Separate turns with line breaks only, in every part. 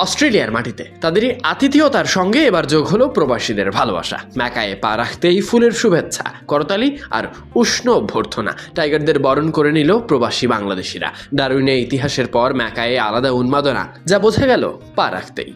অস্ট্রেলিয়ার মাটিতে তাদের এই আতিথেয়তার সঙ্গে এবার যোগ হলো প্রবাসীদের ভালোবাসা। ম্যাকায়ে পা রাখতেই ফুলের শুভেচ্ছা, করতালি আর উষ্ণ অভ্যর্থনা। টাইগারদের বরণ করে নিল প্রবাসী বাংলাদেশিরা। ডারউইনের ইতিহাসের পর ম্যাকায়ে আলাদা উন্মাদনা, যা বোঝা গেল পা রাখতেই।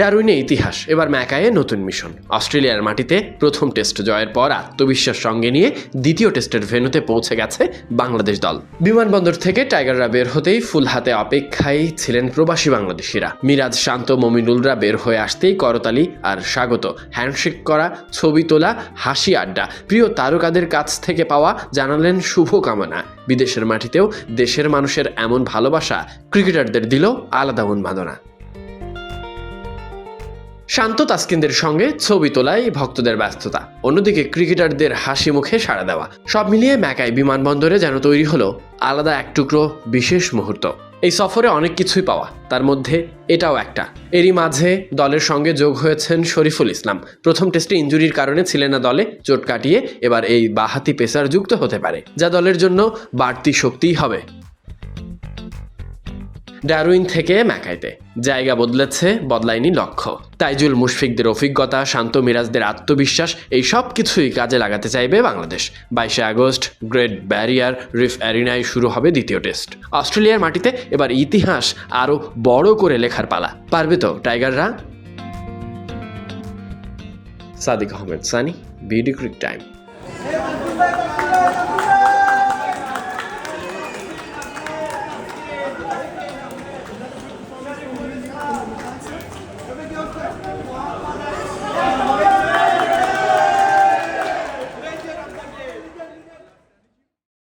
ডারউইনের ইতিহাস, এবার ম্যাকায়ে নতুন মিশন। অস্ট্রেলিয়ার মাটিতে প্রথম টেস্ট জয়ের পর আত্মবিশ্বাস সঙ্গে নিয়ে দ্বিতীয় টেস্টের ভেন্যুতে পৌঁছে গেছে বাংলাদেশ দল। বিমানবন্দর থেকে টাইগাররা বের হতেই ফুল হাতে অপেক্ষায় ছিলেন প্রবাসী বাংলাদেশিরা। মিরাজ, শান্ত, মমিনুলরা বের হয়ে আসতেই করতালি আর স্বাগত, হ্যান্ডশেক করা, ছবি তোলা, হাসি আড্ডা। প্রিয় তারকাদের কাছ থেকে পাওয়া জানালেন শুভকামনা। বিদেশের মাটিতেও দেশের মানুষের এমন ভালোবাসা ক্রিকেটারদের দিল আলাদা উন্মাদনা। শান্ত, তাসকিনদের সঙ্গে ছবি তোলায় ভক্তদের ব্যস্ততা, অন্যদিকে ক্রিকেটারদের হাসি মুখে সাড়া দেওয়া। সব মিলিয়ে ম্যাকাই বিমানবন্দরে যেন তৈরি হলো আলাদা এক টুকরো বিশেষ মুহূর্ত। এই সফরে অনেক কিছুই পাওয়া, তার মধ্যে এটাও একটা। এরই মাঝে দলের সঙ্গে যোগ হয়েছেন শরীফুল ইসলাম। প্রথম টেস্টে ইনজুরির কারণে ছিলেন না দলে, চোট কাটিয়ে এবার এই বাঁহাতি পেসার যুক্ত হতে পারে, যা দলের জন্য বাড়তি শক্তিই হবে। ডারউইন থেকে ম্যাকাইতে জায়গা বদলায়নি লক্ষ্য। তাইজুল মুশফিকদের অভিজ্ঞতা, শান্ত মিরাজদের আত্মবিশ্বাস, এই সব কিছুই কাজে লাগাতে চাইবে Bangladesh. 22 August Great Barrier Reef অ্যারিনায় শুরু হবে দ্বিতীয় টেস্ট। অস্ট্রেলিয়ার মাটিতে এবার ইতিহাস আরও বড় করে লেখার পালা। পারবে তো টাইগাররা? Sadik Ahmed Sunny, BD cric time.